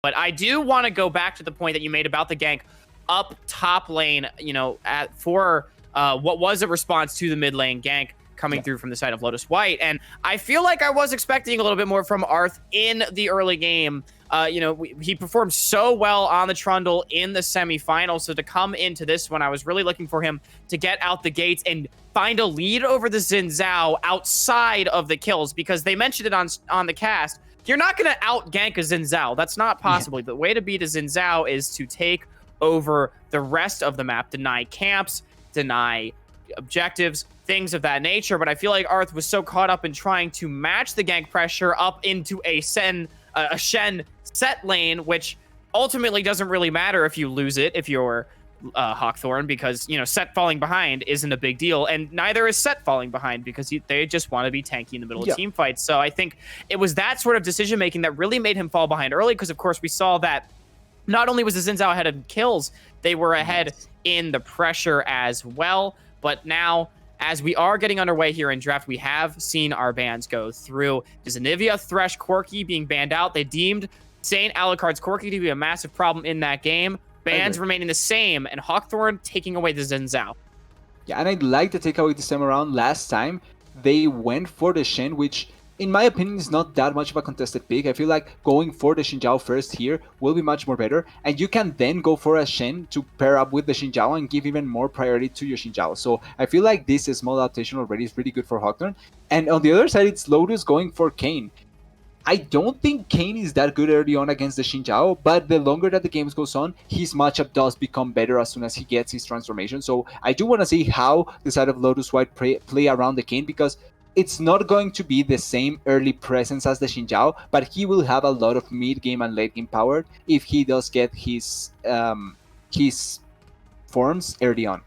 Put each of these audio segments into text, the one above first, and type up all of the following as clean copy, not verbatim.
But I do want to go back to the point that you made about the gank up top lane, for what was a response to the mid lane gank coming through from the side of Lotus White. And I feel like I was expecting a little bit more from Arth in the early game. He performed so well on the Trundle in the semifinals. So to come into this one, I was really looking for him to get out the gates and find a lead over the Xin Zhao outside of the kills, because they mentioned it on the cast. You're not going to out-gank a Xin Zhao. That's not possible. The way to beat a Xin Zhao is to take over the rest of the map, deny camps, deny objectives, things of that nature. But I feel like Arth was so caught up in trying to match the gank pressure up into a Shen set lane, which ultimately doesn't really matter if you lose it, if you're Hawkthorne, because set falling behind isn't a big deal, and neither is set falling behind, because they just want to be tanky in the middle of team fights. So I think it was that sort of decision making that really made him fall behind early, because of course we saw that not only was the Xin Zhao ahead in kills, they were ahead in the pressure as well. But now, as we are getting underway here in draft, we have seen our bans go through. Does Anivia thresh Corki being banned out? They deemed Saint Alucard's Corki to be a massive problem in that game. Bans remaining the same, and Hawkthorne taking away the Xin Zhao. Yeah, and I'd like to take away this time around. Last time, they went for the Shen, which, in my opinion, is not that much of a contested pick. I feel like going for the Xin Zhao first here will be much more better, and you can then go for a Shen to pair up with the Xin Zhao and give even more priority to your Xin Zhao. So I feel like this small adaptation already is pretty good for Hawkthorne. And on the other side, it's Lotus going for Kayn. I don't think Kayn is that good early on against the Xin Zhao, but the longer that the game goes on, his matchup does become better as soon as he gets his transformation. So I do want to see how the side of Lotus White play around the Kayn, because it's not going to be the same early presence as the Xin Zhao, but he will have a lot of mid game and late game power if he does get his forms early on.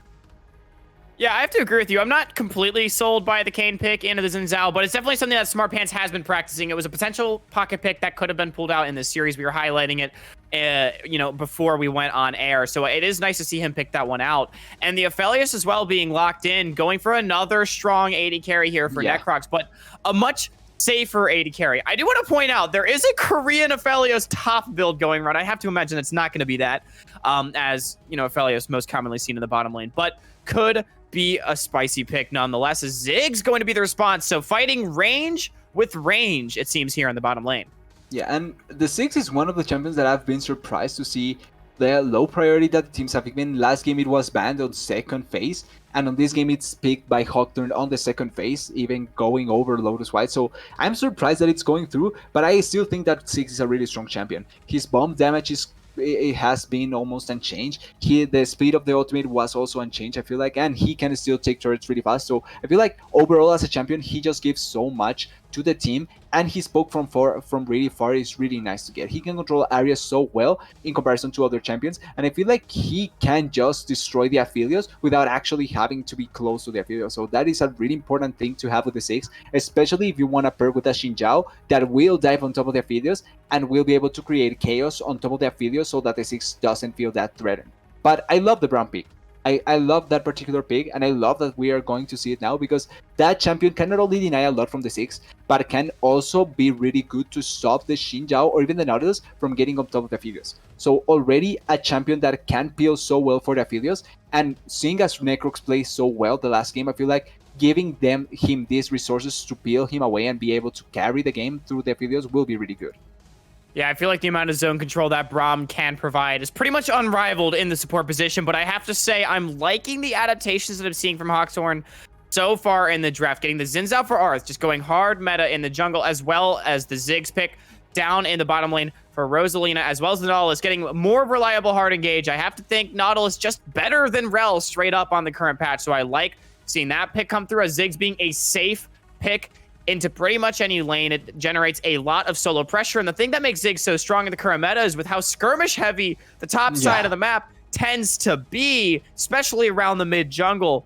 Yeah, I have to agree with you. I'm not completely sold by the Kayn pick into the Xin Zhao, but it's definitely something that Smart Pants has been practicing. It was a potential pocket pick that could have been pulled out in this series. We were highlighting it, before we went on air. So it is nice to see him pick that one out. And the Aphelios as well being locked in, going for another strong AD carry here for Necrox, but a much safer AD carry. I do want to point out, there is a Korean Aphelios top build going around. I have to imagine it's not going to be that, as, Aphelios most commonly seen in the bottom lane, but could be a spicy pick nonetheless. Zig's going to be the response. So fighting range with range, it seems, here in the bottom lane. Yeah, and the Ziggs is one of the champions that I've been surprised to see the low priority that the teams have given. Last game it was banned on second phase, and on this game it's picked by Hawkthorne on the second phase, even going over Lotus White. So I'm surprised that it's going through, but I still think that Ziggs is a really strong champion. His bomb damage it has been almost unchanged. The speed of the ultimate was also unchanged, I feel like, and he can still take turrets really fast. So I feel like overall as a champion, he just gives so much to the team, and his poke from really far is really nice to get. He can control areas so well in comparison to other champions, and I feel like he can just destroy the Aphelios without actually having to be close to the Aphelios. So that is a really important thing to have with the Ziggs, especially if you want to pair with a Xin Zhao that will dive on top of the Aphelios and will be able to create chaos on top of the Aphelios so that the Ziggs doesn't feel that threatened. But I love the brown pick. I love that particular pick, and I love that we are going to see it now, because that champion can not only deny a lot from the Ziggs, but can also be really good to stop the Xin Zhao or even the Nautilus from getting on top of the Aphelios. So already a champion that can peel so well for the Aphelios, and seeing as Necrox play so well the last game, I feel like giving him these resources to peel him away and be able to carry the game through the Aphelios will be really good. Yeah, I feel like the amount of zone control that Braum can provide is pretty much unrivaled in the support position, but I have to say I'm liking the adaptations that I'm seeing from Hawkthorne so far in the draft. Getting the Xin Zhao for Arth, just going hard meta in the jungle, as well as the Ziggs pick down in the bottom lane for Rosalina, as well as the Nautilus, getting more reliable hard engage. I have to think Nautilus just better than Rel straight up on the current patch, so I like seeing that pick come through, as Ziggs being a safe pick into pretty much any lane. It generates a lot of solo pressure, and the thing that makes Ziggs so strong in the current meta is with how skirmish heavy the top side of the map tends to be, especially around the mid jungle.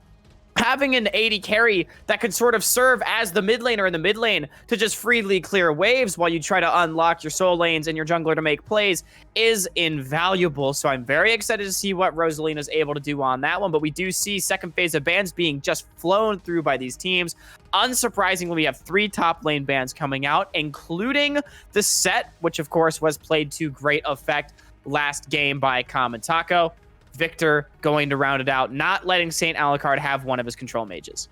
having an AD carry that could sort of serve as the mid laner in the mid lane to just freely clear waves while you try to unlock your soul lanes and your jungler to make plays is invaluable. So I'm very excited to see what Rosalina's able to do on that one. But we do see second phase of bans being just flown through by these teams. Unsurprisingly, we have 3 top lane bans coming out, including the set, which of course was played to great effect last game by Kamatako. Victor going to round it out, not letting St. Alucard have one of his control mages.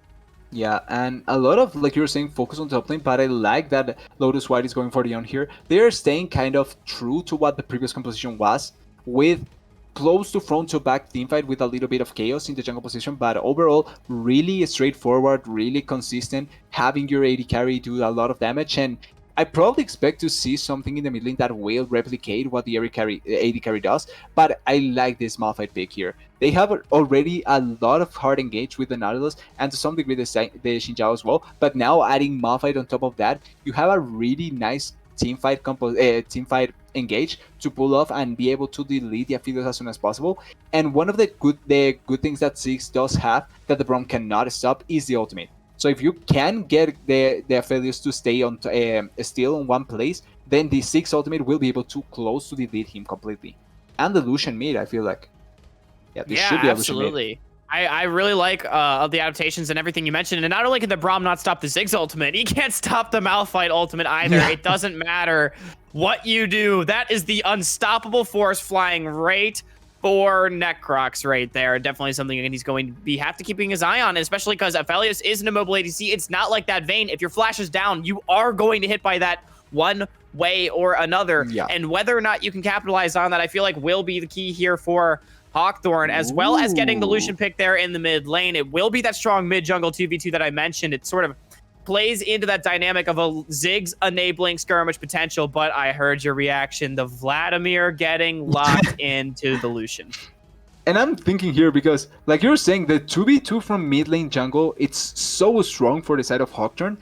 Yeah, and a lot of, like you were saying, focus on top lane, but I like that Lotus White is going for the on here. They're staying kind of true to what the previous composition was, with close to front to back teamfight with a little bit of chaos in the jungle position, but overall really straightforward, really consistent, having your AD carry do a lot of damage. And I probably expect to see something in the mid lane that will replicate what the AD carry does, but I like this Malphite pick here. They have already a lot of hard engage with the Nautilus, and to some degree the Xin Zhao as well, but now adding Malphite on top of that, you have a really nice teamfight engage to pull off and be able to delete the Aphelios as soon as possible. And one of the good things that Ziggs does have that the Braum cannot stop is the ultimate. So if you can get the Aphelios to stay on still in one place, then the Ziggs ultimate will be able to close to delete him completely. And the Lucian mid, I feel like. Yeah, this should be a Lucian mid. Absolutely. I really like the adaptations and everything you mentioned. And not only can the Braum not stop the Ziggs ultimate, he can't stop the Malphite ultimate either. Yeah. It doesn't matter what you do. That is the unstoppable force flying right for Necrox right there. Definitely something he's going to have to keeping his eye on, especially because Aphelios is an immobile ADC. It's not like that Vayne. If your flash is down, you are going to hit by that one way or another. Yeah. And whether or not you can capitalize on that, I feel like will be the key here for Hawkthorne, as well as getting the Lucian pick there in the mid lane. It will be that strong mid jungle 2v2 that I mentioned. It sort of plays into that dynamic of a Ziggs enabling skirmish potential, but I heard your reaction. The Vladimir getting locked into the Lucian. And I'm thinking here because, like you're saying, the 2v2 from mid lane jungle, it's so strong for the side of Hawkthorne.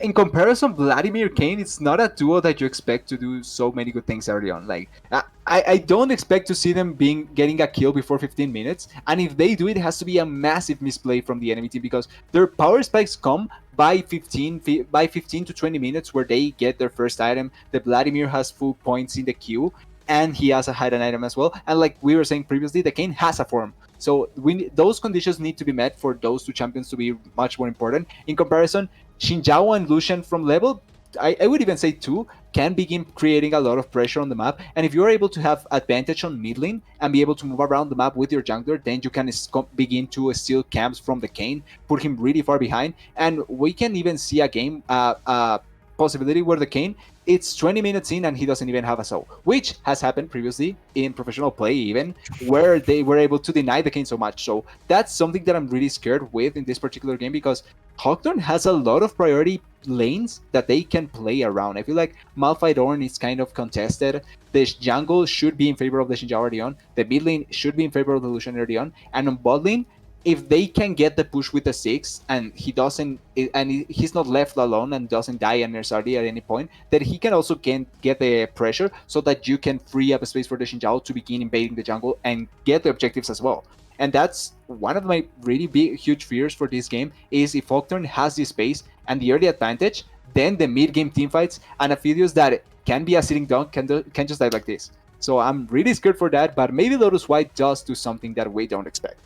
In comparison, Vladimir Kane, it's not a duo that you expect to do so many good things early on. Like, I don't expect to see them getting a kill before 15 minutes. And if they do, it has to be a massive misplay from the enemy team because their power spikes come by 15 to 20 minutes where they get their first item. The Vladimir has full points in the queue, and he has a hidden item as well. And like we were saying previously, the Kane has a form. So those conditions need to be met for those two champions to be much more important. In comparison, Xin Zhao and Lucian from level, I would even say 2, can begin creating a lot of pressure on the map. And if you're able to have advantage on mid lane and be able to move around the map with your jungler, then you can begin to steal camps from the Kane, put him really far behind. And we can even see a game, possibility where the Kane, it's 20 minutes in and he doesn't even have a soul, which has happened previously in professional play even, where they were able to deny the Kane so much. So that's something that I'm really scared with in this particular game because Hawkthorne has a lot of priority lanes that they can play around. I feel like Malphite Ornn is kind of contested. The jungle should be in favor of the Xin Zhao early on. The mid lane should be in favor of the Lucian early on. And on bot lane, if they can get the push with the Ziggs and he's not left alone and doesn't die unnecessarily at any point, then he can also get the pressure so that you can free up a space for the Xin Zhao to begin invading the jungle and get the objectives as well. And that's one of my really huge fears for this game is if Hawkthorne has the space and the early advantage, then the mid-game teamfights and Aphelios that can be a sitting down can just die like this. So I'm really scared for that, but maybe Lotus White does do something that we don't expect.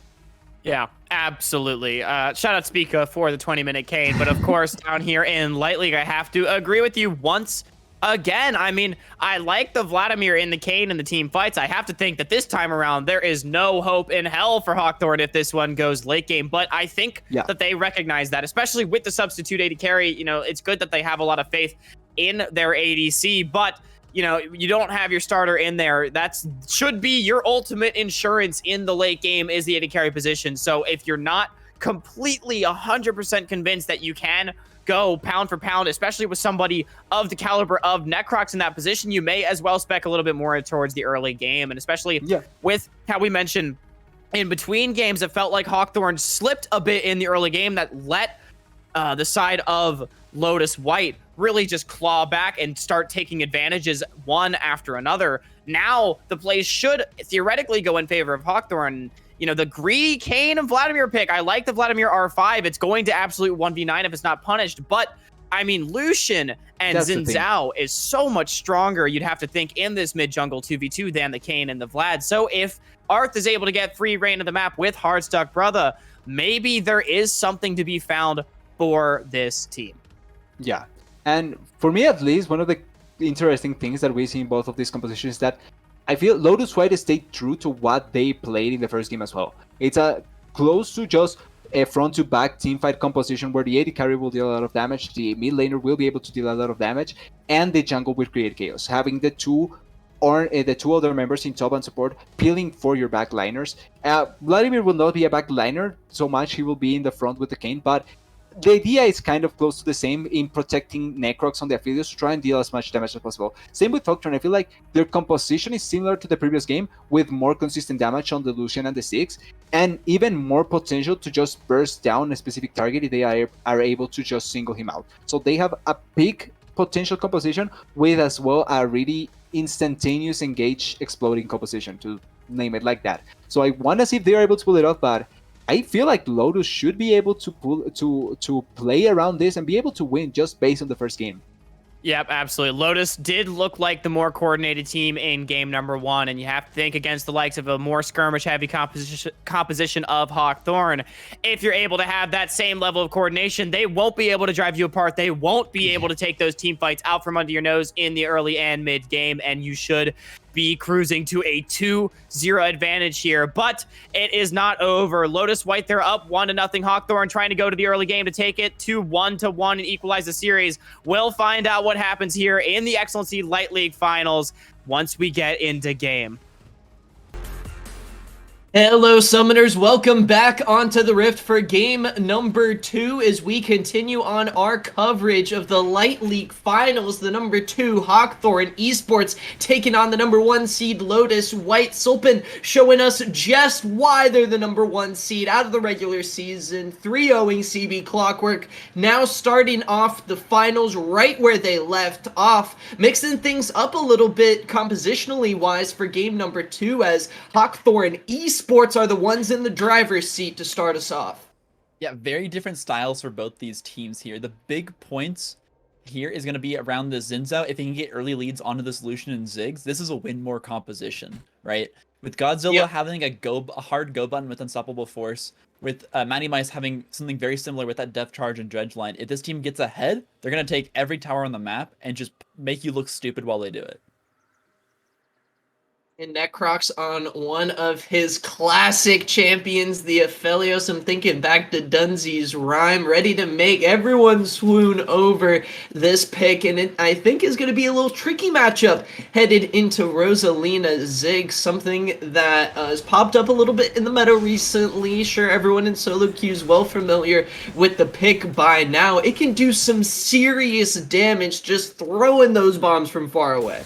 Yeah, absolutely. Shout out Spica for the 20-minute Kane. But of course, down here in Light League, I have to agree with you once again. I mean, I like the Vladimir in the Kane and the team fights. I have to think that this time around, there is no hope in hell for Hawkthorne if this one goes late game. But I think that they recognize that, especially with the substitute AD carry. You know, it's good that they have a lot of faith in their ADC, but you know, you don't have your starter in there. That should be your ultimate insurance in the late game is the AD carry position. So if you're not completely 100% convinced that you can go pound for pound, especially with somebody of the caliber of Necrox in that position, you may as well spec a little bit more towards the early game. And especially with how we mentioned in between games, it felt like Hawkthorne slipped a bit in the early game that let the side of Lotus White really just claw back and start taking advantages one after another. Now the plays should theoretically go in favor of Hawkthorne. you know, the greedy Kayn and Vladimir pick. I like the Vladimir R5. It's going to absolute 1v9 if it's not punished. But, I mean, Lucian and Xin Zhao is so much stronger, you'd have to think, in this mid-jungle 2v2 than the Kayn and the Vlad. So if Arth is able to get free reign of the map with Hardstuck Brother, maybe there is something to be found for this team. Yeah. And for me, at least, one of the interesting things that we see in both of these compositions is that I feel Lotus White stayed true to what they played in the first game as well. It's a close to just a front-to-back teamfight composition where the AD carry will deal a lot of damage, the mid laner will be able to deal a lot of damage, and the jungle will create chaos. Having the two other members in top and support peeling for your backliners. Vladimir will not be a backliner so much, he will be in the front with the Kayn, but the idea is kind of close to the same in protecting Necrox on the affiliates to try and deal as much damage as possible. Same with Hawkthorne. I feel like their composition is similar to the previous game with more consistent damage on the Lucian and the Ziggs, and even more potential to just burst down a specific target if they are able to just single him out. So they have a big potential composition with as well a really instantaneous engage exploding composition, to name it like that. So I want to see if they are able to pull it off, but I feel like Lotus should be able to play around this and be able to win just based on the first game. Yep, absolutely. Lotus did look like the more coordinated team in game number 1, and you have to think against the likes of a more skirmish-heavy composition of Hawkthorne. If you're able to have that same level of coordination, they won't be able to drive you apart. They won't be able to take those team fights out from under your nose in the early and mid game, and you should be cruising to a 2-0 advantage here. But it is not over. Lotus White, they're up 1-0. Hawkthorne trying to go to the early game to take it to 1-1 and equalize the series. We'll find out what happens here in the Excellency Light League Finals once we get into game. Hello, Summoners. Welcome back onto the Rift for game number 2 as we continue on our coverage of the Light League Finals. The number 2 Hawkthorne Esports taking on the number 1 seed Lotus White. Sulpin showing us just why they're the number 1 seed out of the regular season, 3-0ing CB Clockwork. Now starting off the finals right where they left off, mixing things up a little bit compositionally wise for game number 2 as Hawkthorne Esports are the ones in the driver's seat to start us off. Yeah, very different styles for both these teams here. The big points here is going to be around the Xin Zhao. If he can get early leads onto the Solution and Ziggs, this is a win more composition, right? With Godzilla having a hard go button with Unstoppable Force, with Matty Mice having something very similar with that Depth Charge and Dredge line, if this team gets ahead, they're going to take every tower on the map and just make you look stupid while they do it. And Necrox on one of his classic champions, the Aphelios. I'm thinking back to Dunzy's rhyme, ready to make everyone swoon over this pick. And it, I think, is going to be a little tricky matchup headed into Rosalina Zig, something that has popped up a little bit in the meta recently. Sure, everyone in solo queue is well familiar with the pick by now. It can do some serious damage just throwing those bombs from far away.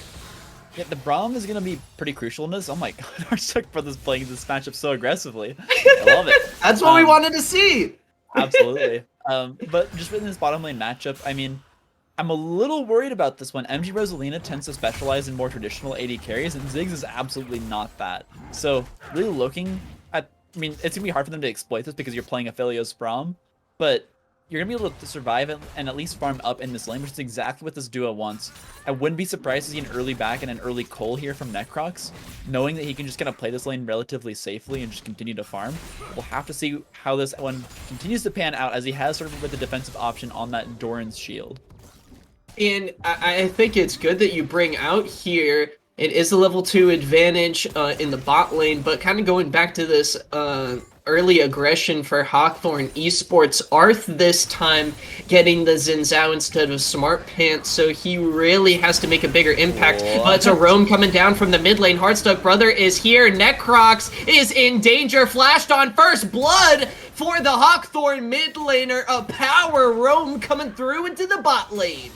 Yeah, the Braum is going to be pretty crucial in this. Oh my god, our Stuck Brothers playing this matchup so aggressively. I love it. That's what we wanted to see. Absolutely. But just within this bottom lane matchup, I mean, I'm a little worried about this one. MG Rosalina tends to specialize in more traditional AD carries, and Ziggs is absolutely not that. So really looking at, I mean, it's going to be hard for them to exploit this because you're playing Aphelios Braum, but you're going to be able to survive and at least farm up in this lane, which is exactly what this duo wants. I wouldn't be surprised to see an early back and an early Cole here from Necrox, knowing that he can just kind of play this lane relatively safely and just continue to farm. We'll have to see how this one continues to pan out, as he has sort of with the defensive option on that Doran's shield. And I think it's good that you bring out here, it is a level 2 advantage in the bot lane, but kind of going back to this early aggression for Hawkthorne Esports, Arth this time getting the Xin Zhao instead of Smart Pants, so he really has to make a bigger impact. But it's a roam coming down from the mid lane. Hardstuck Brother is here. Necrox is in danger. Flashed on first blood for the Hawkthorne mid laner. A power roam coming through into the bot lane.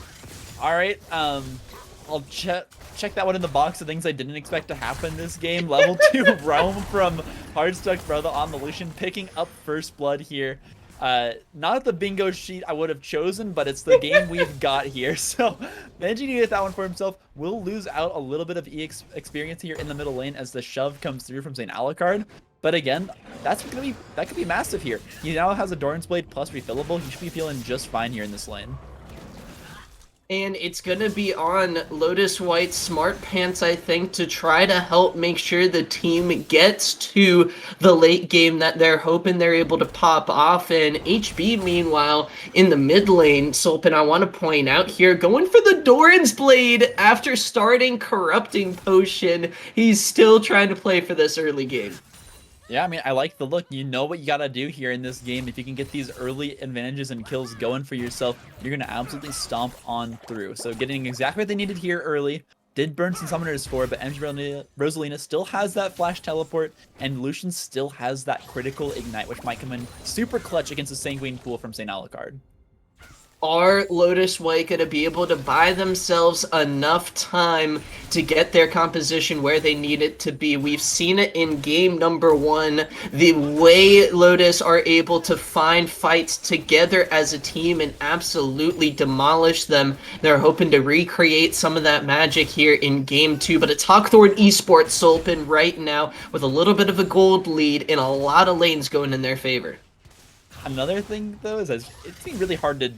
All right, I'll check that one in the box of things I didn't expect to happen this game. Level 2 roam from Hardstuck Brother on the Lucian, picking up first blood here. Not the bingo sheet I would have chosen, but it's the game we've got here. So managing to get that one for himself will lose out a little bit of experience here in the middle lane as the shove comes through from St. Alucard. But again, that could be massive here. He now has a Doran's Blade plus refillable. He should be feeling just fine here in this lane. And it's going to be on Lotus White's Smart Pants, I think, to try to help make sure the team gets to the late game that they're hoping they're able to pop off. And HB, meanwhile, in the mid lane, Sulpan, I want to point out here, going for the Doran's Blade after starting Corrupting Potion. He's still trying to play for this early game. Yeah, I mean, I like the look. You know what you gotta do here in this game. If you can get these early advantages and kills going for yourself, you're gonna absolutely stomp on through. So getting exactly what they needed here early. Did burn some summoners for, but MG Rosalina still has that flash teleport, and Lucian still has that critical ignite, which might come in super clutch against the Sanguine Pool from St. Alucard. Are Lotus White going to be able to buy themselves enough time to get their composition where they need it to be? We've seen it in game number 1, the way Lotus are able to find fights together as a team and absolutely demolish them. They're hoping to recreate some of that magic here in game 2, but it's Hawkthorne Esports Sulpan right now with a little bit of a gold lead and a lot of lanes going in their favor. Another thing, though, is it's been really hard to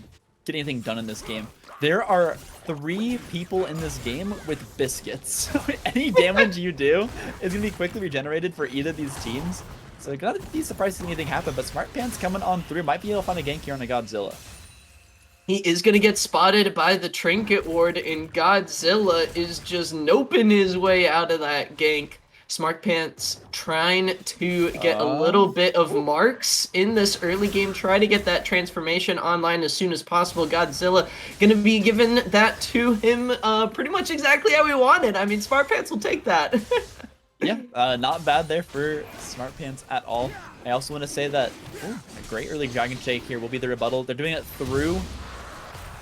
get anything done in this game. There are 3 people in this game with biscuits. Any damage you do is going to be quickly regenerated for either of these teams. So gonna be surprised if anything happen, but Smart Pants coming on through might be able to find a gank here on a Godzilla. He is going to get spotted by the Trinket Ward, and Godzilla is just noping his way out of that gank. Smart Pants trying to get a little bit of marks in this early game, try to get that transformation online as soon as possible. Godzilla going to be giving that to him pretty much exactly how he wanted. I mean, Smart Pants will take that. Yeah, not bad there for Smart Pants at all. I also want to say that a great early Dragon Shake here will be the rebuttal. They're doing it through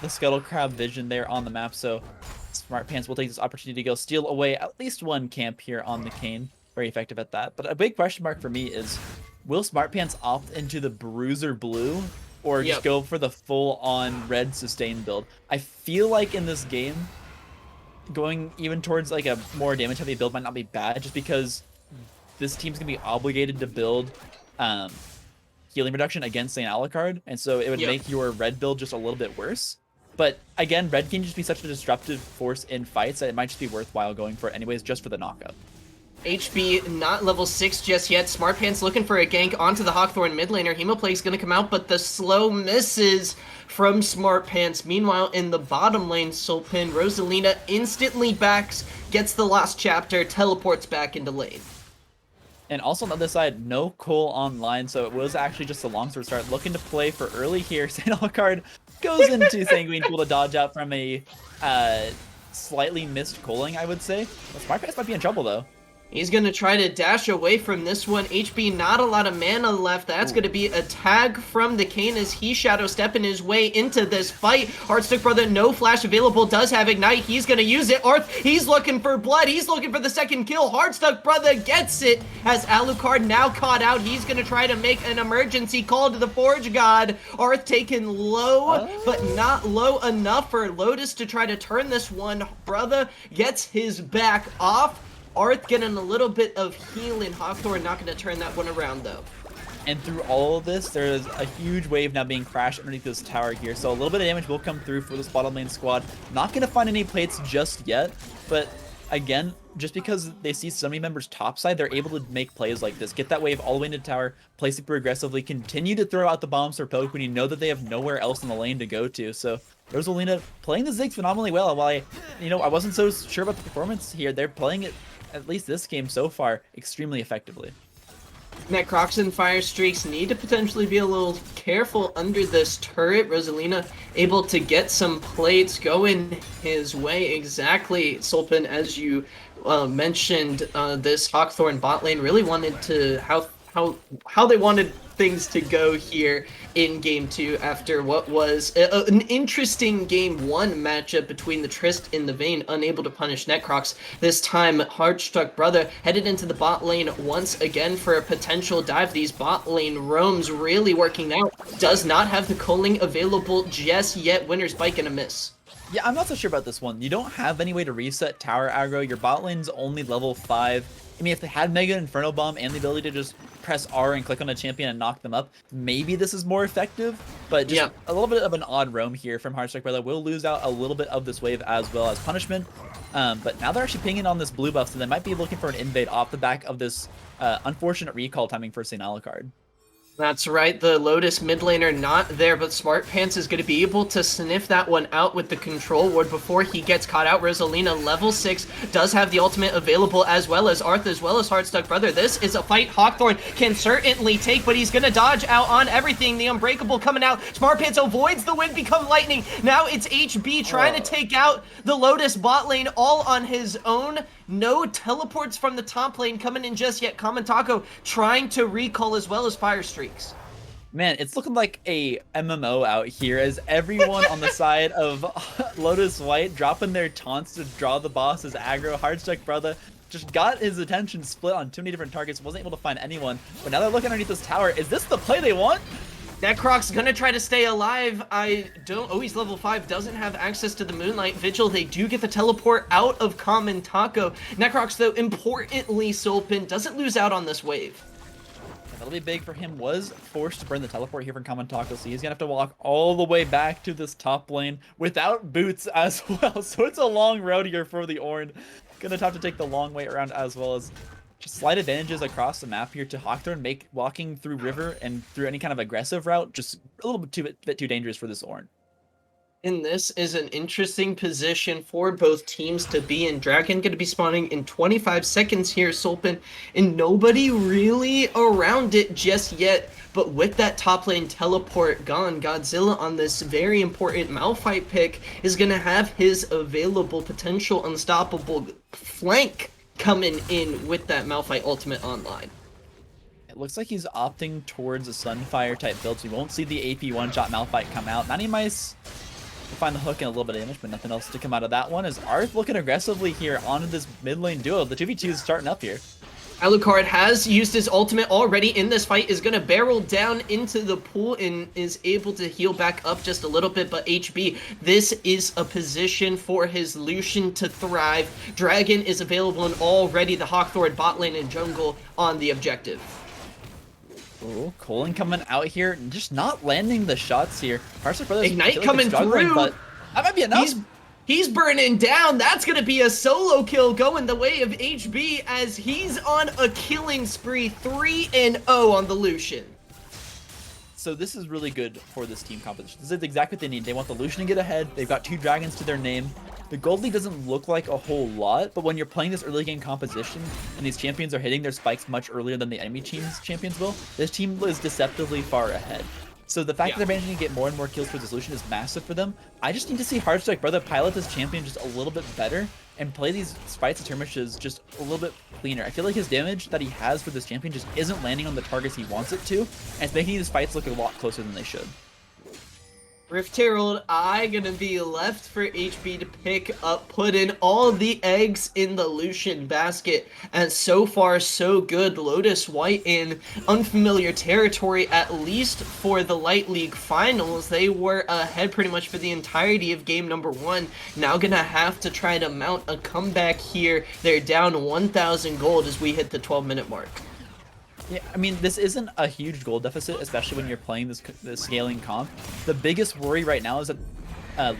the Scuttle Crab vision there on the map, so Smart Pants will take this opportunity to go steal away at least one camp here on the Kayn. Very effective at that. But a big question mark for me is, will Smart Pants opt into the Bruiser Blue or just go for the full-on red sustain build? I feel like in this game, going even towards like a more damage-heavy build might not be bad, just because this team's going to be obligated to build healing reduction against St. Alucard, and so it would make your red build just a little bit worse. But again, red can just be such a disruptive force in fights that it might just be worthwhile going for it anyways, just for the knockup. HB not level 6 just yet. Smart Pants looking for a gank onto the Hawkthorne mid laner. Hemoplague's going to come out, but the slow misses from Smart Pants. Meanwhile, in the bottom lane, Sulpan, Rosalina instantly backs, gets the last chapter, teleports back into lane. And also on the other side, no Cole online, so it was actually just a longsword start. Looking to play for early here. St. Alucard goes into Sanguine Pool to dodge out from a slightly missed Coling, I would say. But Smart Pants might be in trouble, though. He's going to try to dash away from this one. HB, not a lot of mana left. That's going to be a tag from the Kayn as he shadow stepping his way into this fight. Heartstuck Brother, no flash available, does have Ignite. He's going to use it. Arth, he's looking for blood. He's looking for the second kill. Heartstuck Brother gets it as Alucard now caught out. He's going to try to make an emergency call to the Forge God. Arth taken low, but not low enough for Lotus to try to turn this one. Brother gets his back off. Arth getting a little bit of healing. Hawkthorne not going to turn that one around, though. And through all of this, there's a huge wave now being crashed underneath this tower here. So a little bit of damage will come through for this bottom lane squad. Not going to find any plates just yet. But again, just because they see so many members topside, they're able to make plays like this. Get that wave all the way into the tower, play super aggressively, continue to throw out the bombs for poke when you know that they have nowhere else in the lane to go to. So Rosalina playing the Ziggs phenomenally well. While I wasn't so sure about the performance here, they're playing it, at least this game so far, extremely effectively. Necrox and Fire Streaks need to potentially be a little careful under this turret. Rosalina able to get some plates going his way. Exactly, Sulpan, as you mentioned, this Hawkthorne bot lane really wanted to how they wanted things to go here in game 2 after what was an interesting game 1 matchup between the Trist and the Vayne, unable to punish Necrox. This time, Heartstruck Brother headed into the bot lane once again for a potential dive. These bot lane roams really working out. Does not have the culling available just yet. Winner's Bike and a miss. Yeah, I'm not so sure about this one. You don't have any way to reset tower aggro. Your bot lane's only level 5. I mean, if they had Mega Inferno Bomb and the ability to just press R and click on a champion and knock them up, maybe this is more effective. But just a little bit of an odd roam here from Heartstrike Brother. Will lose out a little bit of this wave as well as punishment. But now they're actually pinging on this blue buff, so they might be looking for an invade off the back of this unfortunate recall timing for St. Alucard. That's right, the Lotus mid laner not there, but Smart Pants is going to be able to sniff that one out with the control ward before he gets caught out. Rosalina, level 6, does have the ultimate available, as well as Arth, as well as Heartstuck Brother. This is a fight Hawkthorne can certainly take, but he's going to dodge out on everything. The Unbreakable coming out. Smart Pants avoids the wind, become lightning. Now it's HB trying to take out the Lotus bot lane all on his own. No teleports from the top lane coming in just yet. Kamantako trying to recall as well as Fire Streaks. Man, it's looking like a MMO out here as everyone on the side of Lotus White dropping their taunts to draw the boss's aggro. Heartstruck Brother just got his attention split on too many different targets, wasn't able to find anyone. But now they're looking underneath this tower. Is this the play they want? Necroc's gonna try to stay alive. Oh, he's level 5, doesn't have access to the Moonlight Vigil. They do get the teleport out of Common Taco. Necrox, though, importantly, Solpin doesn't lose out on this wave. That'll be big for him. Was forced to burn the teleport here from Common Taco, so he's gonna have to walk all the way back to this top lane without boots as well. So it's a long road here for the Ornn. Gonna have to take the long way around as well as just slight advantages across the map here to Hawkthorne, make walking through river and through any kind of aggressive route just a little bit too dangerous for this Ornn. And this is an interesting position for both teams to be in. Dragon going to be spawning in 25 seconds here, Solpin, and nobody really around it just yet. But with that top lane teleport gone, Godzilla on this very important Malphite pick is going to have his available potential unstoppable flank coming in with that Malphite ultimate online. It looks like he's opting towards a Sunfire type build, so we won't see the AP one-shot Malphite come out. Mice will find the hook and a little bit of damage, but nothing else to come out of that one. As Arth looking aggressively here onto this mid lane duo. The 2v2 is starting up here. Alucard has used his ultimate already in this fight, is going to barrel down into the pool and is able to heal back up just a little bit, but HB, this is a position for his Lucian to thrive. Dragon is available and already the Hawkthorne bot lane and jungle on the objective. Ooh, Colin coming out here, just not landing the shots here. Heartstruck Brothers Ignite coming through, but that might be enough. He's burning down. That's going to be a solo kill going the way of HB as he's on a killing spree, 3-0 on the Lucian. So this is really good for this team composition. This is exactly what they need. They want the Lucian to get ahead. They've got 2 dragons to their name. The gold league doesn't look like a whole lot, but when you're playing this early game composition and these champions are hitting their spikes much earlier than the enemy team's champions will, this team is deceptively far ahead. So the fact that they're managing to get more and more kills for this Lucian is massive for them. I just need to see Heartstrike Brother pilot this champion just a little bit better and play these fights of skirmishes just a little bit cleaner. I feel like his damage that he has for this champion just isn't landing on the targets he wants it to, and it's making these fights look a lot closer than they should. Rift Herald, gonna be left for HB to pick up, put in all the eggs in the Lucian basket, and so far so good. Lotus White in unfamiliar territory, at least for the Light League Finals. They were ahead pretty much for the entirety of game number 1. Now gonna have to try to mount a comeback here. They're down 1,000 gold as we hit the 12-minute mark. Yeah, I mean, this isn't a huge goal deficit, especially when you're playing this scaling comp. The biggest worry right now is that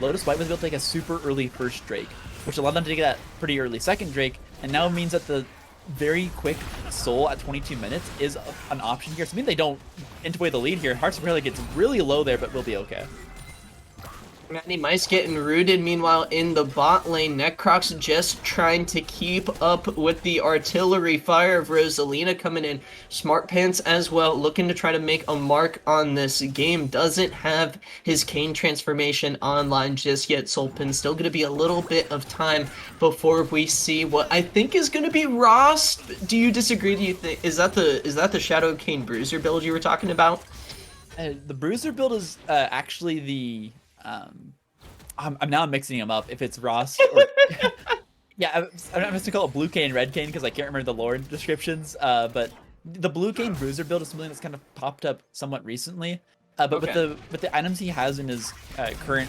Lotus White was able to take a super early first Drake, which allowed them to take that pretty early second Drake, and now means that the very quick soul at 22 minutes is an option here. So I mean, they don't intway the lead here. Hearts really gets really low there, but we'll be okay. Matty Mice getting rooted. Meanwhile, in the bot lane, Necrox just trying to keep up with the artillery fire of Rosalina coming in. Smart Pants as well, looking to try to make a mark on this game. Doesn't have his Kane transformation online just yet. Solpin still going to be a little bit of time before we see what I think is going to be Ross. Do you disagree? Do you think is that the Shadow Kane Bruiser build you were talking about? The Bruiser build is actually the. I'm mixing them up. If it's Ross, or, yeah, I'm just gonna call it Blue Cane, Red Cane because I can't remember the lore descriptions. But the Blue Cane Bruiser build is something that's kind of popped up somewhat recently. But okay. with the items he has in his current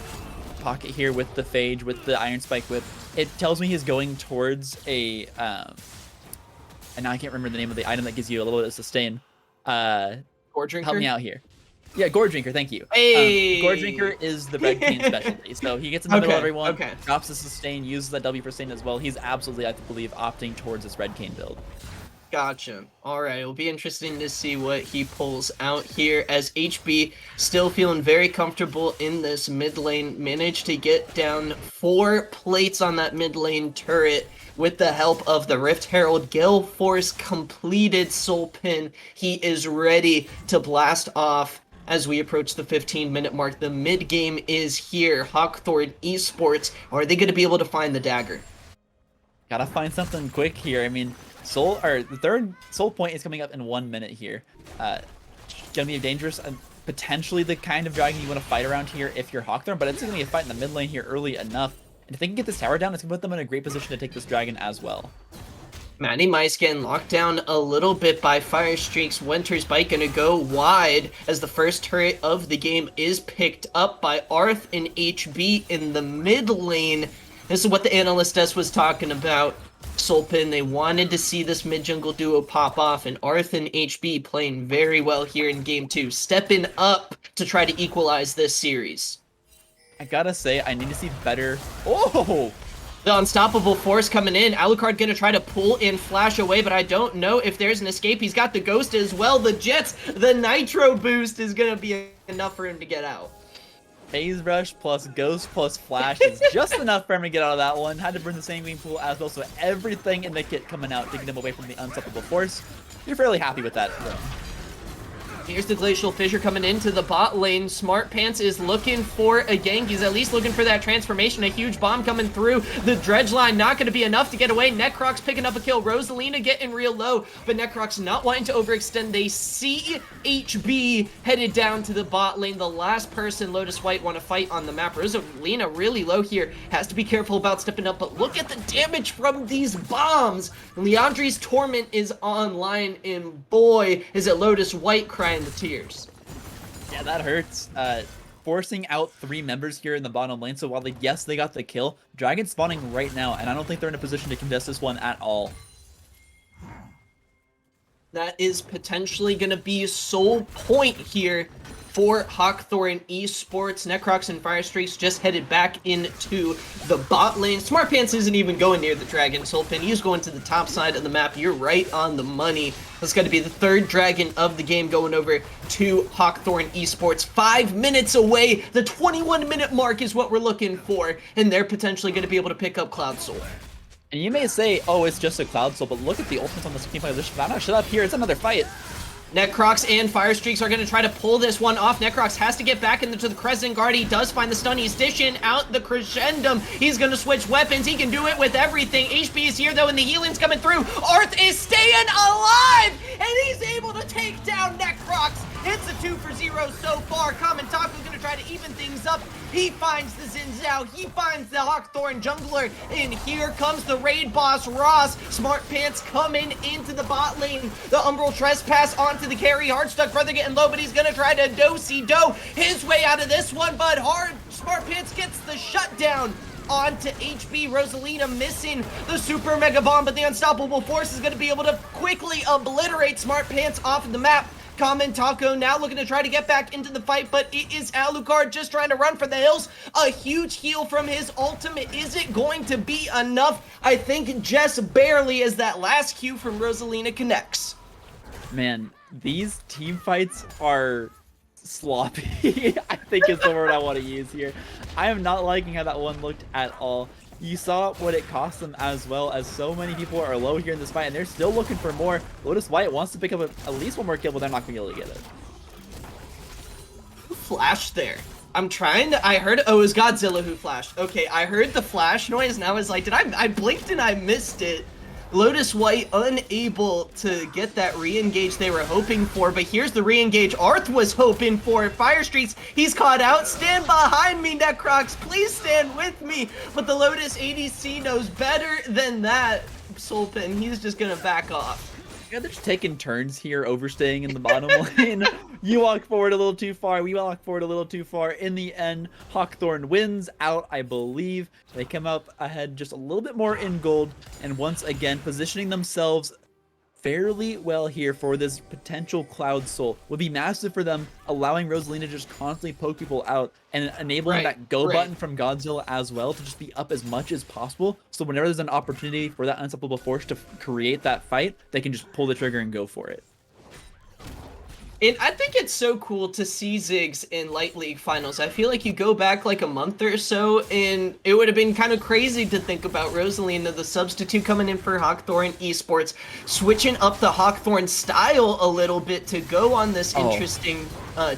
pocket here with the Phage, with the Iron Spike Whip. It tells me he's going towards a, and now I can't remember the name of the item that gives you a little bit of sustain. Gore Drinker? Help me out here. Yeah, Gore Drinker, thank you. Hey! Gore Drinker is the Red Cane specialty. So he gets in the middle of everyone, okay. drops the sustain, uses that W for sustain as well. He's absolutely, I believe, opting towards this Red Cane build. Gotcha. Alright, it'll be interesting to see what he pulls out here as HB still feeling very comfortable in this mid lane. Managed to get down 4 plates on that mid lane turret with the help of the Rift Herald. Gale Force completed Soul Pin. He is ready to blast off as we approach the 15-minute mark. The mid game is here. Hawkthorne Esports, are they going to be able to find the dagger? Gotta find something quick here. I mean, the third soul point is coming up in 1 minute here. Gonna be dangerous, potentially the kind of dragon you want to fight around here if you're Hawkthorne, but it's gonna be a fight in the mid lane here early enough. And if they can get this tower down, it's gonna put them in a great position to take this dragon as well. Matty Mice getting locked down a little bit by Fire Streaks. Winter's Bite gonna go wide as the first turret of the game is picked up by Arth and HB in the mid lane. This is what the analyst desk was talking about. Soulpin, they wanted to see this mid-jungle duo pop off, and Arth and HB playing very well here in Game 2, stepping up to try to equalize this series. I gotta say, I need to see better... Oh! The Unstoppable Force coming in. Alucard gonna try to pull in Flash away, but I don't know if there's an escape. He's got the Ghost as well. The Jets, the Nitro boost is gonna be enough for him to get out. Phase Rush plus Ghost plus Flash is just enough for him to get out of that one. Had to burn the same game pool as well, so everything in the kit coming out, taking them away from the Unstoppable Force. You're fairly happy with that run. Here's the Glacial Fissure coming into the bot lane. Smart Pants is looking for a gank. He's at least looking for that transformation. A huge bomb coming through. The dredge line not going to be enough to get away. Necrox picking up a kill. Rosalina getting real low, but Necrox not wanting to overextend. They see HB headed down to the bot lane. The last person Lotus White want to fight on the map. Rosalina really low here. Has to be careful about stepping up, but look at the damage from these bombs. Leandri's Torment is online, and boy, is it Lotus White crying the tears. Yeah, that hurts. Forcing out 3 members here in the bottom lane, so while they got the kill, Dragon spawning right now, and I don't think they're in a position to contest this one at all. That is potentially going to be sole point here for Hawkthorne Esports. Necrox and Fire Streaks just headed back into the bot lane. Smart Pants isn't even going near the dragon. Soulpin, he's going to the top side of the map. You're right on the money. That's going to be the 3rd dragon of the game going over to Hawkthorne Esports. 5 minutes away. The 21-minute mark is what we're looking for, and they're potentially going to be able to pick up Cloud Soul. And you may say, oh, it's just a Cloud Soul, but look at the ultimates on this team position. I'm not shut up here. It's another fight. Necrox and Fire Streaks are going to try to pull this one off. Necrox has to get back into the Crescent Guard. He does find the stun. He's dishing out the Crescendum. He's going to switch weapons. He can do it with everything. HP is here, though, and the healing's coming through. Arth is staying alive, and he's able to take down Necrox. It's a 2-for-0 so far. Kamentaku's going to try to even things up. He finds the Xin Zhao. He finds the Hawkthorne jungler. And here comes the raid boss, Ross. Smart Pants coming into the bot lane. The Umbral Trespass onto the carry. Hardstuck brother getting low, but he's going to try to do-si-do his way out of this one. But Smart Pants gets the shutdown onto HB. Rosalina missing the super mega bomb, but the Unstoppable Force is going to be able to quickly obliterate Smart Pants off of the map. Kamentaku now looking to try to get back into the fight, but it is Alucard just trying to run for the hills. A huge heal from his ultimate. Is it going to be enough? I think just barely, as that last Q from Rosalina connects. Man, these team fights are sloppy. I think is the word I want to use here. I am not liking how that one looked at all. You saw what it cost them as well, as so many people are low here in this fight, and they're still looking for more. Lotus White wants to pick up at least 1 more kill, but they're not going to be able to get it. Who flashed there? I'm trying to... I heard... Oh, it was Godzilla who flashed. Okay, I heard the flash noise, and I was like, I blinked and I missed it. Lotus White unable to get that re-engage they were hoping for, but here's the re-engage Arth was hoping for. Fire Streaks, he's caught out. Stand behind me, Necrox. Please stand with me. But the Lotus ADC knows better than that. Soulpin, he's just gonna back off. Yeah, they're just taking turns here, overstaying in the bottom lane. You walk forward a little too far, we walk forward a little too far. In the end, Hawkthorne wins out, I believe. They come up ahead just a little bit more in gold, and once again, positioning themselves fairly well here for this potential Cloud Soul. Would be massive for them, allowing Rosalina to just constantly poke people out and enabling that go button from Godzilla as well to just be up as much as possible. So whenever there's an opportunity for that unstoppable force to create that fight, they can just pull the trigger and go for it. And I think it's so cool to see Ziggs in Light League finals. I feel like you go back like a month or so, and it would have been kind of crazy to think about Rosalina, the substitute coming in for Hawkthorne Esports, switching up the Hawkthorne style a little bit to go on this interesting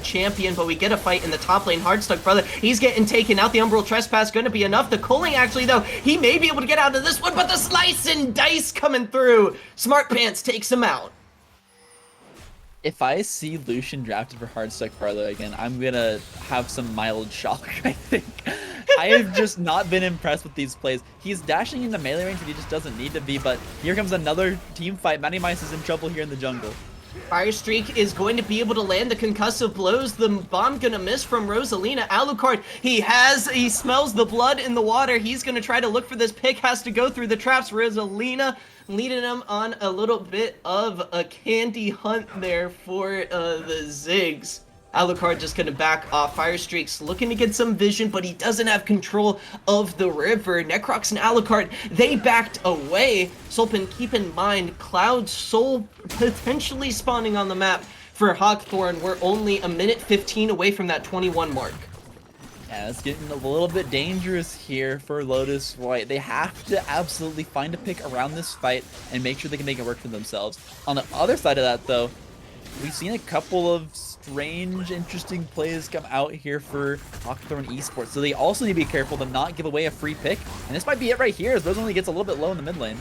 champion. But we get a fight in the top lane. Hardstuck brother, he's getting taken out. The Umbral Trespass going to be enough. The Culling actually, though, he may be able to get out of this one, but the slice and dice coming through. Smart Pants takes him out. If I see Lucian drafted for Hardstuck Brother again, I'm gonna have some mild shock, I think. I have just not been impressed with these plays. He's dashing into melee range, but he just doesn't need to be, but here comes another team fight. Matty Mice is in trouble here in the jungle. Fire Streak is going to be able to land the concussive blows. The bomb gonna miss from Rosalina. Alucard, he smells the blood in the water. He's gonna try to look for this pick, has to go through the traps. Rosalina leading him on a little bit of a candy hunt there for the Ziggs. Alucard just gonna back off. Fire Streak's looking to get some vision, but he doesn't have control of the river. Necrox and Alucard, they backed away. Sulpin, keep in mind, Cloud Soul potentially spawning on the map for Hawkthorne. We're only a minute 15 away from that 21 mark. Yeah, it's getting a little bit dangerous here for Lotus White. They have to absolutely find a pick around this fight and make sure they can make it work for themselves. On the other side of that, though, we've seen a couple of strange, interesting plays come out here for Hawkthorne Esports. So they also need to be careful to not give away a free pick. And this might be it right here, as Rose only gets a little bit low in the mid lane.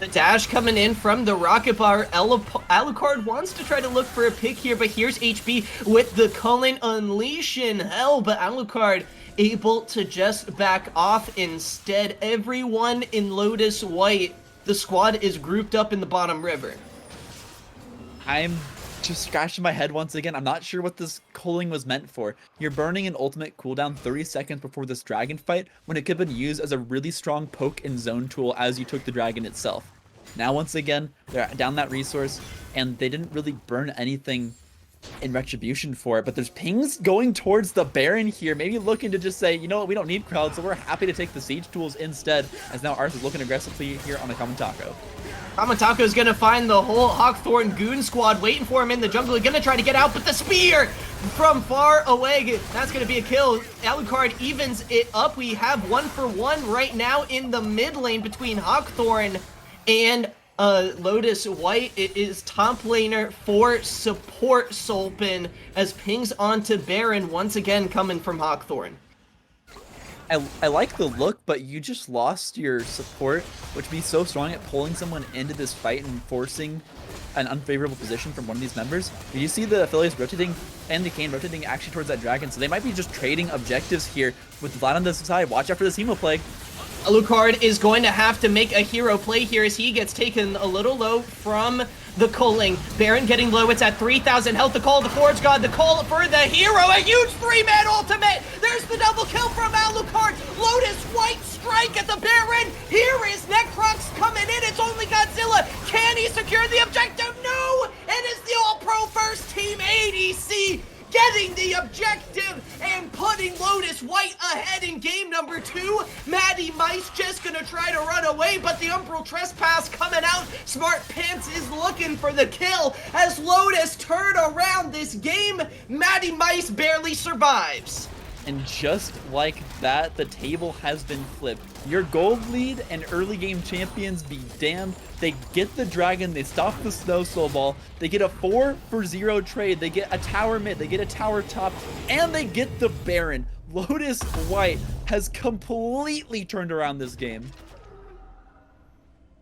The dash coming in from the Rocket Bar. Alucard wants to try to look for a pick here, but here's HB with the Cullen unleashing hell, but Alucard able to just back off instead. Everyone in Lotus White, the squad is grouped up in the bottom river. I'm just scratching my head once again. I'm not sure what this culling was meant for. You're burning an ultimate cooldown 30 seconds before this dragon fight when it could have been used as a really strong poke and zone tool as you took the dragon itself. Now once again, they're down that resource and they didn't really burn anything in retribution for it, but there's pings going towards the Baron here, maybe looking to just say, you know what, we don't need crowd, so we're happy to take the siege tools instead, as now Arth is looking aggressively here on the Kamatako. Kamatako's gonna find the whole Hawkthorne goon squad waiting for him in the jungle. He's gonna try to get out, but the spear from far away, that's gonna be a kill. Alucard evens it up. We have 1-for-1 right now in the mid lane between Hawkthorne and Lotus White. It is top laner for support Sulpin as pings onto Baron once again coming from Hawkthorne. I like the look, but you just lost your support, which would be so strong at pulling someone into this fight and forcing an unfavorable position from one of these members. Did you see the affiliates rotating and the Kane rotating actually towards that dragon? So they might be just trading objectives here with Vlad on this side. Watch out for this Hemo Plague. Alucard is going to have to make a hero play here as he gets taken a little low from the culling. Baron getting low, it's at 3,000 health. The call of the Forge God, the call for the hero, a huge 3-man ultimate! There's the double kill from Alucard! Lotus White strike at the Baron! Here is Necrox coming in, it's only Godzilla! Can he secure the objective? No! It is the All-Pro First Team ADC getting the objective and putting Lotus White ahead in game number 2. Matty Mice just gonna try to run away, but the Umbral Trespass coming out. Smart Pants is looking for the kill as Lotus turn around this game. Matty Mice barely survives. And just like that, the table has been flipped. Your gold lead and early game champions be damned. They get the dragon, they stop the snow snowball, they get a 4-for-0 trade, they get a tower mid, they get a tower top, and they get the Baron. Lotus White has completely turned around this game.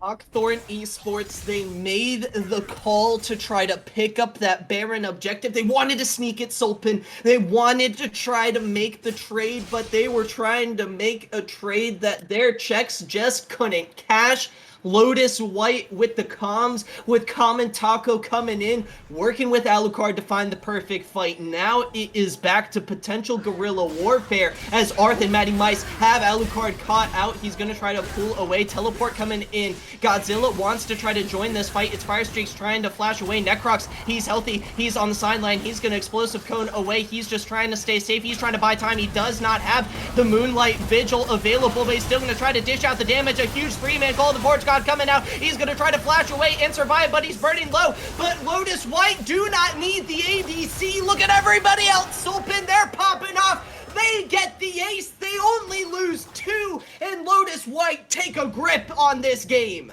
Hawkthorne Esports, they made the call to try to pick up that Baron objective. They wanted to sneak it, Sulpin. They wanted to try to make the trade, but they were trying to make a trade that their checks just couldn't cash. Lotus White with the comms, with Common Taco coming in, working with Alucard to find the perfect fight. Now it is back to potential guerrilla warfare as Arth and Matty Mice have Alucard caught out. He's going to try to pull away. Teleport coming in. Godzilla wants to try to join this fight. It's Firestreak's trying to flash away. Necrox, he's healthy. He's on the sideline. He's going to explosive cone away. He's just trying to stay safe. He's trying to buy time. He does not have the Moonlight Vigil available, but he's still going to try to dish out the damage. A huge 3-man call. The Forge God coming out. He's going to try to flash away and survive, but he's burning low. But Lotus White do not need the ADC. Look at everybody else. Sulpin, they're popping off. They get the ace. They only lose 2, and Lotus White take a grip on this game.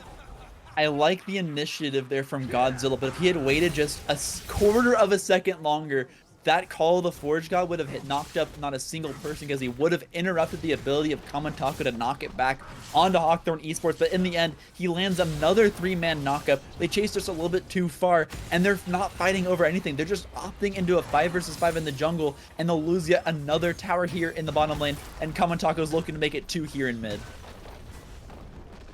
I like the initiative there from Godzilla, but if he had waited just a quarter of a second longer, that call of the Forge God would have knocked up not a single person, because he would have interrupted the ability of Kamataka to knock it back onto Hawkthorne Esports. But in the end, he lands another 3-man knockup. They chased us a little bit too far, and they're not fighting over anything. They're just opting into a 5 versus 5 in the jungle, and they'll lose yet another tower here in the bottom lane, and Kamataka's looking to make it 2 here in mid.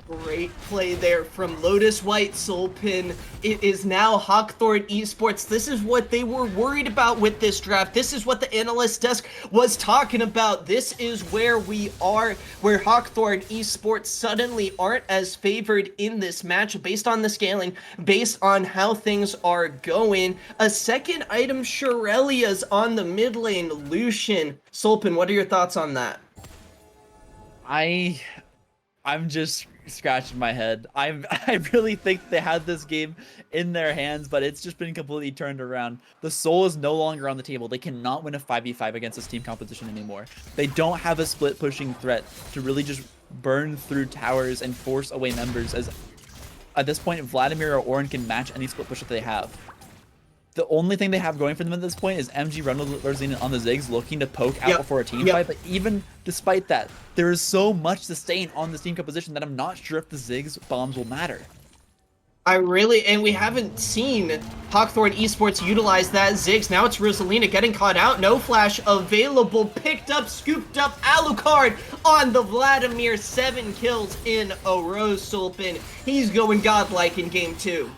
Great play there from Lotus White. Sulpin. It is now Hawkthorne Esports. This is what they were worried about with this draft. This is what the analyst desk was talking about. This is where we are, where Hawkthorne Esports suddenly aren't as favored in this match based on the scaling, based on how things are going. A second item, Shirelia's on the mid lane. Lucian. Sulpin, what are your thoughts on that? I'm just scratching my head. I really think they had this game in their hands, but it's just been completely turned around. The soul is no longer on the table. They cannot win a 5v5 against this team competition anymore. They don't have a split pushing threat to really just burn through towers and force away members, as at this point Vladimir or Orin can match any split push that they have. The only thing they have going for them at this point is MG Rosalind on the Ziggs looking to poke out before a team fight, but even despite that, there is so much sustain on this team composition that I'm not sure if the Ziggs bombs will matter. And we haven't seen Hawkthorne Esports utilize that Ziggs. Now it's Rosalina getting caught out. No flash available. Picked up, scooped up Alucard on the Vladimir. 7 kills in a row, Sulpin. He's going godlike in game 2.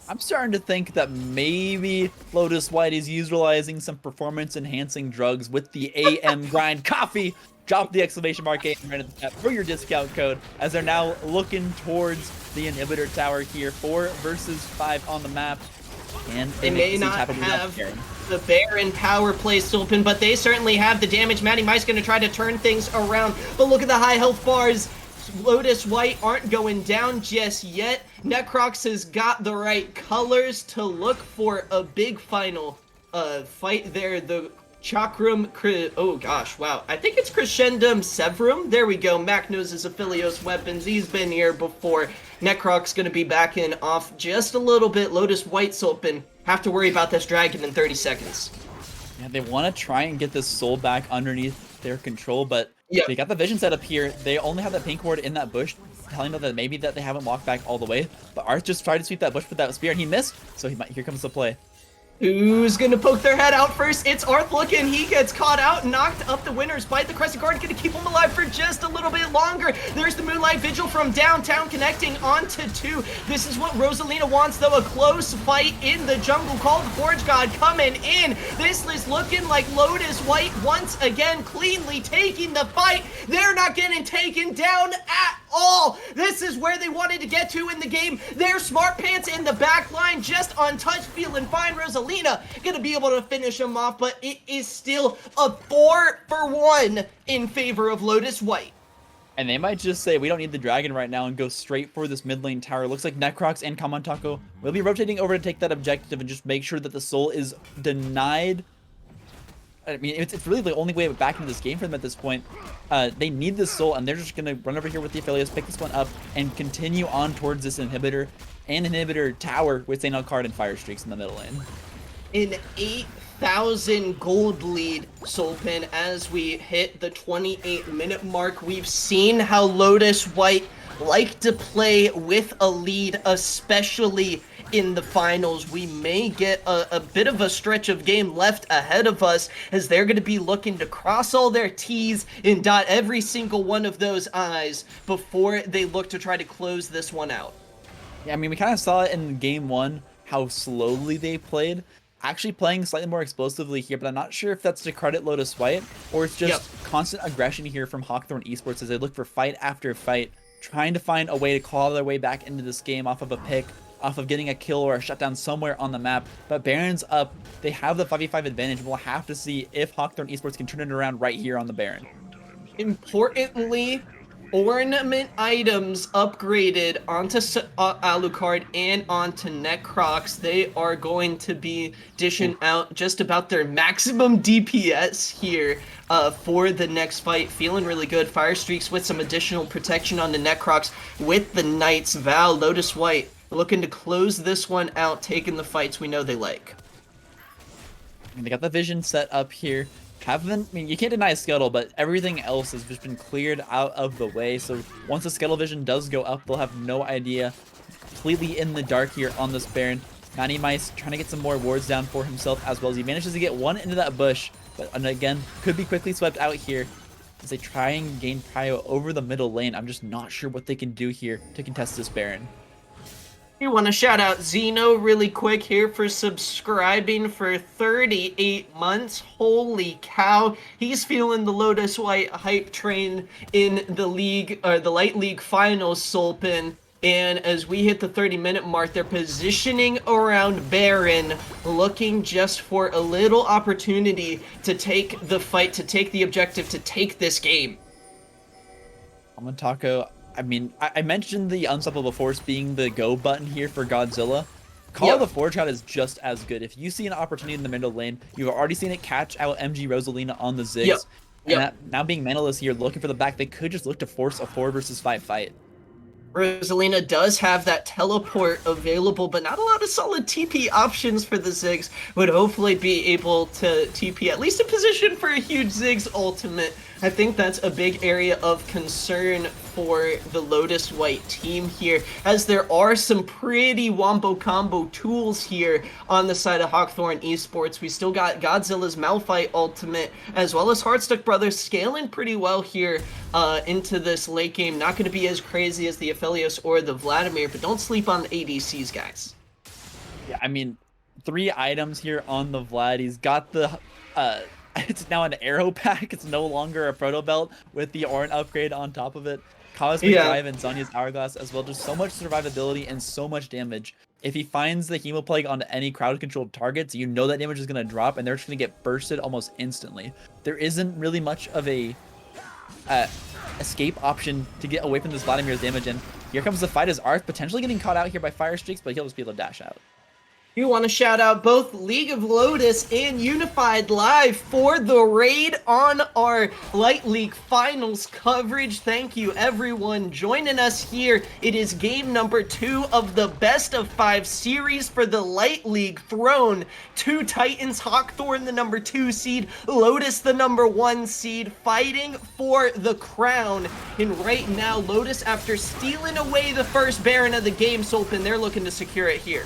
I'm starting to think that maybe Lotus White is utilizing some performance-enhancing drugs with the AM grind coffee. Drop the exclamation mark AM right at the top for your discount code, as they're now looking towards the inhibitor tower here. 4 versus 5 on the map. And they may not have the Baron power play, Sulpin, but they certainly have the damage. Matty Mice going to try to turn things around, but look at the high health bars. Lotus White aren't going down just yet. Necrox has got the right colors to look for a big final fight there. The Chakram, oh gosh, wow. I think it's Crescendum Severum. There we go. Mac knows his Aphelios weapons. He's been here before. Necrox going to be backing off just a little bit. Lotus White, Sulpin have to worry about this dragon in 30 seconds. Yeah, they want to try and get this soul back underneath their control, but they got the vision set up here. They only have that pink ward in that bush, telling them that maybe that they haven't walked back all the way. But Arth just tried to sweep that bush with that spear, and he missed. So here comes the play. Who's gonna poke their head out first? It's Arth looking. He gets caught out, knocked up the winner's bite. The Crescent Guard gonna keep him alive for just a little bit longer. There's the Moonlight Vigil from downtown connecting onto 2. This is what Rosalina wants, though, a close fight in the jungle. Call the Forge God coming in. This is looking like Lotus White once again cleanly taking the fight. They're not getting taken down at all. This is where they wanted to get to in the game. Their Smart Pants in the back line, just untouched, feeling fine. Rosalina gonna be able to finish him off, but it is still a 4-for-1 in favor of Lotus White. And they might just say, we don't need the dragon right now, and go straight for this mid lane tower. Looks like Necrox and Kamantako will be rotating over to take that objective and just make sure that the soul is denied. I mean, it's really the only way back into this game for them at this point. They need this soul, and they're just going to run over here with the affiliates, pick this one up, and continue on towards this inhibitor and inhibitor tower with St. Card and Fire Streaks in the middle lane. An 8,000 gold lead, Sulpin, as we hit the 28-minute mark. We've seen how Lotus White like to play with a lead, especially in the finals. We may get a bit of a stretch of game left ahead of us, as they're going to be looking to cross all their T's and dot every single one of those I's before they look to try to close this one out. Yeah, I mean, we kind of saw it in game one, how slowly they played. Actually playing slightly more explosively here, but I'm not sure if that's to credit Lotus White, or it's just constant aggression here from Hawkthorne Esports as they look for fight after fight, trying to find a way to claw their way back into this game off of a pick, off of getting a kill or a shutdown somewhere on the map. But Baron's up. They have the 5v5 advantage. We'll have to see if Hawkthorne Esports can turn it around right here on the Baron. Importantly, ornament items upgraded onto Alucard and onto Necrox. They are going to be dishing out just about their maximum DPS here for the next fight. Feeling really good. Fire Streaks with some additional protection on the Necrox with the Knights. Val, Lotus White looking to close this one out, taking the fights we know they like. And they got the vision set up here. I mean, you can't deny Scuttle, but everything else has just been cleared out of the way. So once the Scuttle vision does go up, they'll have no idea. Completely in the dark here on this Baron. Matty Mice trying to get some more wards down for himself as well, as he manages to get one into that bush. But again, could be quickly swept out here as they try and gain prio over the middle lane. I'm just not sure what they can do here to contest this Baron. We want to shout out Zeno really quick here for subscribing for 38 months. Holy cow. He's feeling the Lotus White hype train in the league, or the Light League finals, Sulpin. And as we hit the 30-minute mark, they're positioning around Baron, looking just for a little opportunity to take the fight, to take the objective, to take this game. Taco. I mean, I mentioned the Unstoppable Force being the go button here for Godzilla. Call of the Forge God is just as good. If you see an opportunity in the middle lane, you've already seen it catch out MG Rosalina on the Ziggs. And now being Manaless here, looking for the back, they could just look to force a 4 versus 5 fight. Rosalina does have that teleport available, but not a lot of solid TP options for the Ziggs. Would hopefully be able to TP at least a position for a huge Ziggs ultimate. I think that's a big area of concern for the Lotus White team here, as there are some pretty wombo combo tools here on the side of Hawkthorne Esports. We still got Godzilla's Malphite ultimate, as well as Heartstuck Brothers scaling pretty well here into this late game. Not going to be as crazy as the Aphelios or the Vladimir, but don't sleep on the ADCs, guys. Yeah, I mean, 3 items here on the Vlad. He's got the it's now an arrow pack. It's no longer a proto belt with the Orin upgrade on top of it. Cosmic Drive and Zonya's Hourglass as well. Just so much survivability and so much damage. If he finds the Hemoplague onto any crowd-controlled targets, you know that damage is going to drop, and they're just going to get bursted almost instantly. There isn't really much of a escape option to get away from this Vladimir's damage, and here comes the fight as Arth potentially getting caught out here by Fire Streaks, but he'll just be able to dash out. You want to shout out both League of Lotus and Unified Live for the raid on our Light League Finals coverage. Thank you, everyone, joining us here. It is game number 2 of the Best of 5 series for the Light League throne. 2 Titans, Hawkthorne, the number 2 seed, Lotus, the number 1 seed, fighting for the crown. And right now, Lotus, after stealing away the first Baron of the game, Sulpin, they're looking to secure it here.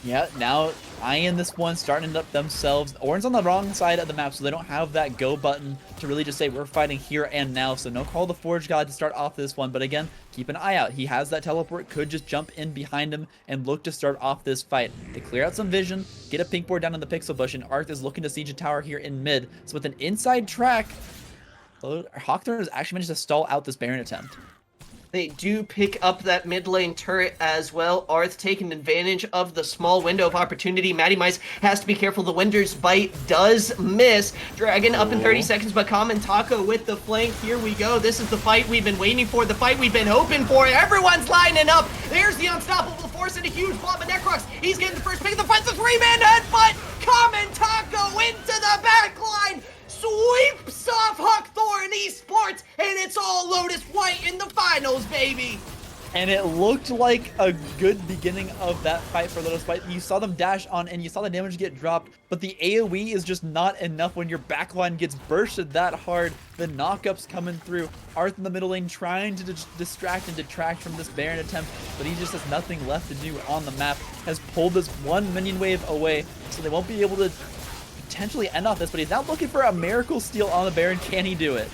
Yeah, now eyeing this one, starting it up themselves. Orin's on the wrong side of the map, so they don't have that go button to really just say we're fighting here and now. So no Call the Forge God to start off this one. But again, keep an eye out. He has that teleport, could just jump in behind him and look to start off this fight. They clear out some vision, get a pink board down in the pixel bush, and Arth is looking to siege a tower here in mid. So with an inside track, Hawkthorne has actually managed to stall out this Baron attempt. They do pick up that mid lane turret as well. Arth taking advantage of the small window of opportunity. Matty Mice has to be careful. The Winder's Bite does miss. Dragon up in 30 seconds, but Common Taco with the flank. Here we go. This is the fight we've been waiting for, the fight we've been hoping for. Everyone's lining up. There's the Unstoppable Force and a huge blob of Necrox. He's getting the first pick of the fight. The 3-man headbutt. Common Taco into the back line. Sweeps off Hawkthorne Esports, and it's all Lotus White in the finals, baby. And it looked like a good beginning of that fight for Lotus White. You saw them dash on and you saw the damage get dropped, but the AoE is just not enough when your backline gets bursted that hard. The knockups coming through. Arth in the middle lane trying to distract and detract from this Baron attempt, but he just has nothing left to do on the map. Has pulled this one minion wave away, so they won't be able to potentially end off this, but he's now looking for a miracle steal on the Baron. Can he do it?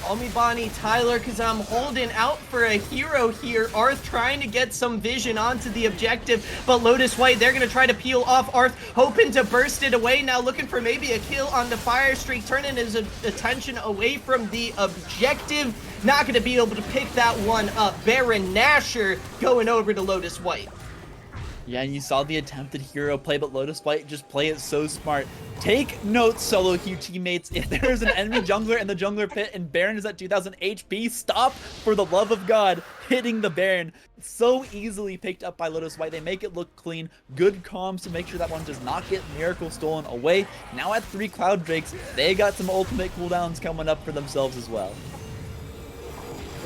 Call me Bonnie Tyler, because I'm holding out for a hero here. Arth trying to get some vision onto the objective, but Lotus White, they're going to try to peel off Arth, hoping to burst it away. Now looking for maybe a kill on the Fire Streak, turning his attention away from the objective. Not going to be able to pick that one up. Baron Nashor going over to Lotus White. Yeah, and you saw the attempted hero play, but Lotus White just play it so smart. Take note, solo queue teammates. If there's an enemy jungler in the jungler pit and Baron is at 2000 HP, stop for the love of God hitting the Baron. So easily picked up by Lotus White. They make it look clean. Good comms to make sure that one does not get miracle stolen away. Now at 3 Cloud Drakes, they got some ultimate cooldowns coming up for themselves as well.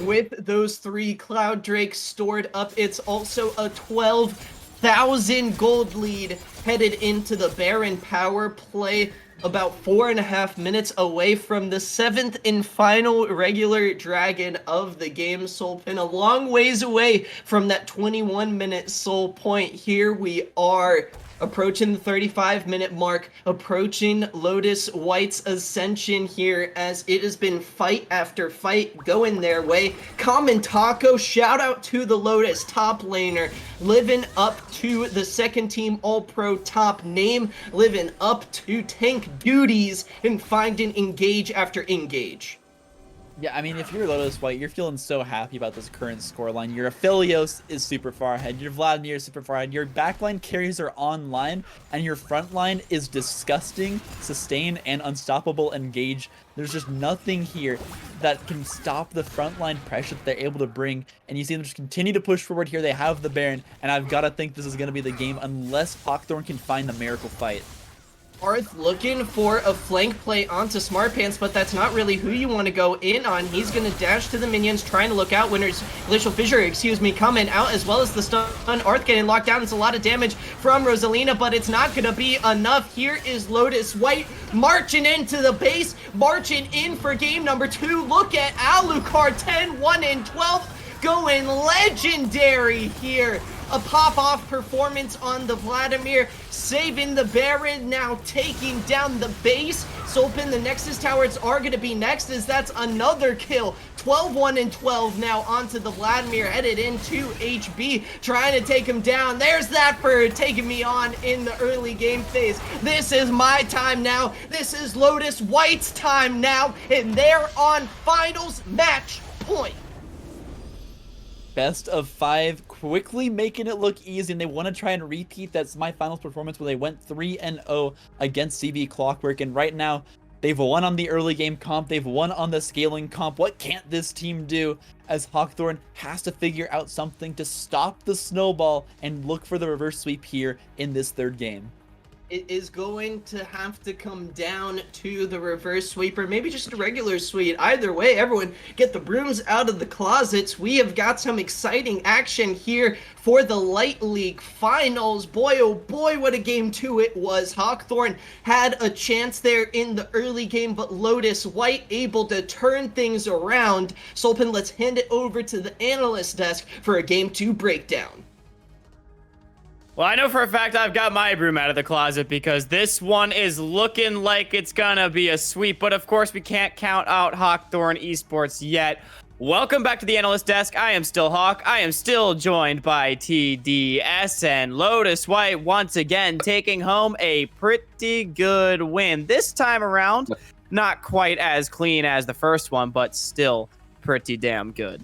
With those 3 Cloud Drakes stored up, it's also a 12,000 gold lead headed into the Baron power play, about 4.5 minutes away from the 7th and final regular dragon of the game. Soulpin a long ways away from that 21-minute soul point. Here we are approaching the 35-minute mark, approaching Lotus White's ascension here, as it has been fight after fight going their way. Common Taco, shout out to the Lotus top laner, living up to the second team all-pro top name, living up to tank duties, and finding engage after engage. Yeah, I mean, if you're Lotus White, you're feeling so happy about this current scoreline. Your Aphelios is super far ahead. Your Vladimir is super far ahead. Your backline carries are online, and your front line is disgusting, sustain, and unstoppable engage. There's just nothing here that can stop the frontline pressure that they're able to bring, and you see them just continue to push forward here. They have the Baron, and I've got to think this is going to be the game unless Hawkthorne can find the miracle fight. Arth looking for a flank play onto Smart Pants, but that's not really who you want to go in on. He's going to dash to the minions, trying to look out. Winner's Glacial Fissure, coming out, as well as the stun. Arth getting locked down. It's a lot of damage from Rosalina, but it's not going to be enough. Here is Lotus White marching into the base, marching in for game number 2. Look at Alucard, 10, 1, and 12, going legendary here. A pop-off performance on the Vladimir, saving the Baron, now taking down the base. Soulpin, the Nexus towers are going to be next, as that's another kill. 12, 1, and 12 now onto the Vladimir, headed into HB, trying to take him down. There's that for taking me on in the early game phase. This is my time now. This is Lotus White's time now, and they're on finals match point. Best of 5, quickly making it look easy, and they want to try and repeat that semifinals performance where they went 3-0 against CV Clockwork, and right now they've won on the early game comp, they've won on the scaling comp. What can't this team do, as Hawkthorne has to figure out something to stop the snowball and look for the reverse sweep here in this 3rd game? It is going to have to come down to the reverse sweep, or maybe just a regular sweep. Either way, everyone get the brooms out of the closets. We have got some exciting action here for the Light League Finals. Boy, oh boy, what a game 2 it was. Hawkthorne had a chance there in the early game, but Lotus White able to turn things around. Soulpin, let's hand it over to the analyst desk for a game 2 breakdown. Well, I know for a fact I've got my broom out of the closet, because this one is looking like it's gonna be a sweep, but of course we can't count out Hawkthorne Esports yet. Welcome back to the analyst desk. I am still Hawk. I am still joined by TDS, and Lotus White once again taking home a pretty good win. This time around, not quite as clean as the first one, but still pretty damn good.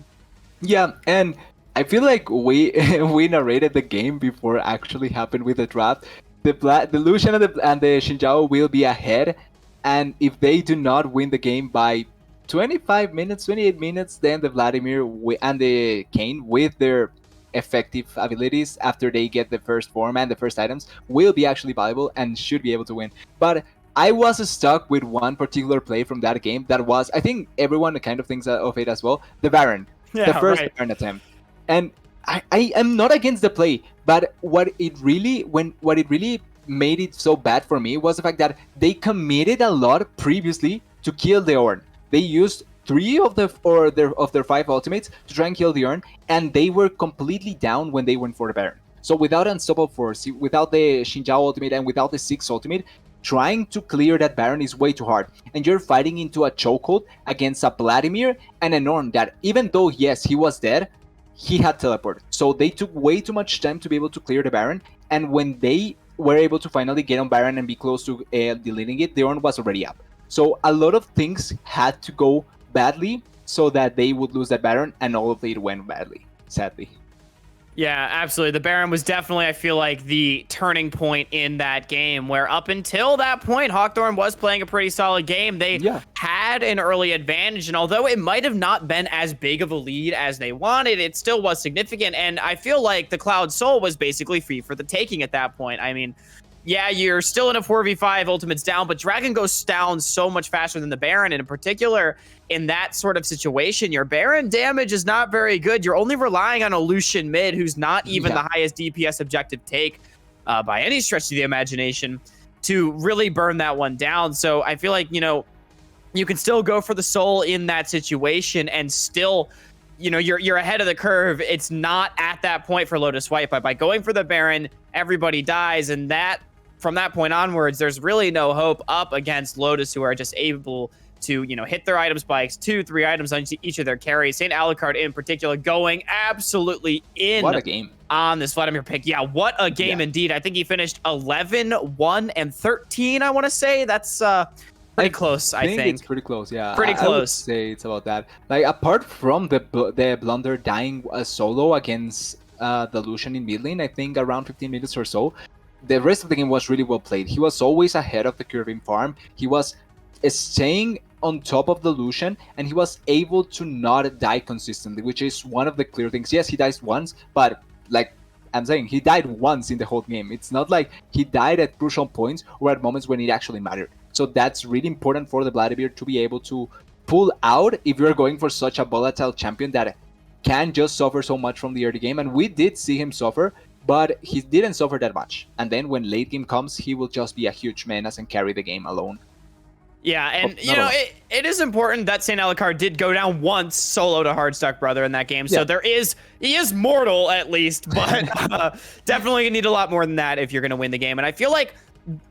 Yeah, and I feel like we we narrated the game before it actually happened with the draft. The Lucian and the Xinjiao will be ahead, and if they do not win the game by 25 minutes, 28 minutes, then the Vladimir and the Kayn, with their effective abilities after they get the first form and the first items, will be actually valuable and should be able to win. But I was stuck with one particular play from that game that was, I think everyone kind of thinks of it as well, the Baron. Yeah, the first right. Baron attempt. And I am not against the play, but what it really made it so bad for me was the fact that they committed a lot previously to kill the Ornn. They used 3 of their 5 ultimates to try and kill the Ornn, and they were completely down when they went for the Baron. So without Unstoppable Force, without the Xinjiao ultimate, and without the 6 ultimate, trying to clear that Baron is way too hard. And you're fighting into a chokehold against a Vladimir and an Ornn that, even though, yes, he was dead, he had teleport. So they took way too much time to be able to clear the Baron, and when they were able to finally get on Baron and be close to deleting it, the Ornn was already up. So a lot of things had to go badly so that they would lose that Baron, and all of it went badly, sadly. Yeah, absolutely. The Baron was definitely, I feel like, the turning point in that game, where up until that point, Hawkthorne was playing a pretty solid game. They had an early advantage, and although it might have not been as big of a lead as they wanted, it still was significant, and I feel like the Cloud Soul was basically free for the taking at that point. I mean, yeah, you're still in a 4v5, ultimate's down, but Dragon goes down so much faster than the Baron, and in particular, in that sort of situation, your Baron damage is not very good. You're only relying on a Lucian mid, who's not even the highest DPS objective take by any stretch of the imagination, to really burn that one down. So I feel like, you know, you can still go for the soul in that situation and still, you know, you're ahead of the curve. It's not at that point for Lotus White, but by going for the Baron, everybody dies, and that from that point onwards, there's really no hope up against Lotus, who are just able to, you know, hit their item spikes, 2-3 items on each of their carries. St. Alucard in particular going absolutely in What a game on this Vladimir pick. Yeah, what a game indeed. I think he finished 11, 1, and 13, I want to say. That's pretty close, I think. It's pretty close, yeah. Pretty close. I would say it's about that. Like, apart from the blunder dying solo against the Lucian in mid lane, I think around 15 minutes or so, the rest of the game was really well played. He was always ahead of the curve in farm. He was staying on top of the Lucian, and he was able to not die consistently, which is one of the clear things. Yes, he dies once, but like I'm saying, he died once in the whole game. It's not like he died at crucial points or at moments when it actually mattered. So that's really important for the Vladimir to be able to pull out if you're going for such a volatile champion that can just suffer so much from the early game. And we did see him suffer, but he didn't suffer that much. And then when late game comes, he will just be a huge menace and carry the game alone. Yeah, and you know, it is important that St. Alucard did go down once solo to Hardstuck Brother in that game. So he is mortal at least, but definitely need a lot more than that if you're going to win the game. And I feel like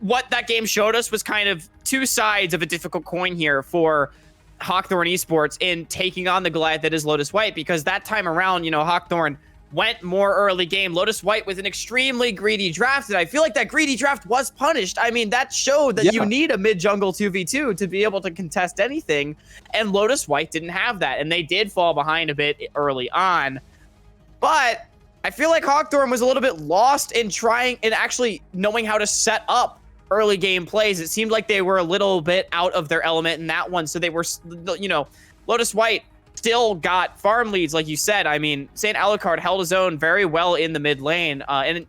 what that game showed us was kind of two sides of a difficult coin here for Hawkthorne Esports in taking on the Goliath that is Lotus White, because that time around, you know, Hawkthorne went more early game. Lotus White was an extremely greedy draft, and I feel like that greedy draft was punished. I mean, that showed that you need a mid-jungle 2v2 to be able to contest anything, and Lotus White didn't have that, and they did fall behind a bit early on. But I feel like Hawkthorne was a little bit lost in trying and actually knowing how to set up early game plays. It seemed like they were a little bit out of their element in that one, so they were, you know, Lotus White still got farm leads, like you said. I mean, St. Alucard held his own very well in the mid lane, and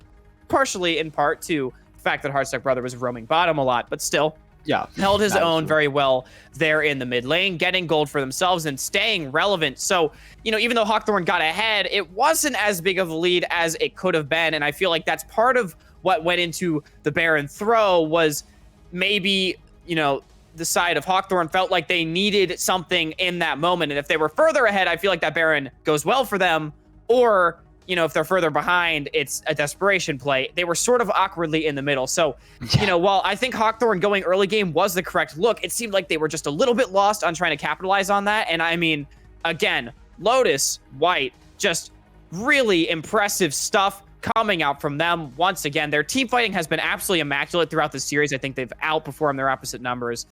partially in part to the fact that Hardstuck Brother was roaming bottom a lot, but still held his own very well there in the mid lane, getting gold for themselves and staying relevant. So, you know, even though Hawkthorne got ahead, it wasn't as big of a lead as it could have been, and I feel like that's part of what went into the Baron throw was maybe, you know, the side of Hawkthorne felt like they needed something in that moment. And if they were further ahead, I feel like that Baron goes well for them. Or, you know, if they're further behind, it's a desperation play. They were sort of awkwardly in the middle. So, you know, while I think Hawkthorne going early game was the correct look, it seemed like they were just a little bit lost on trying to capitalize on that. And I mean, again, Lotus White, just really impressive stuff coming out from them. Once again, their team fighting has been absolutely immaculate throughout the series. I think they've outperformed their opposite numbers.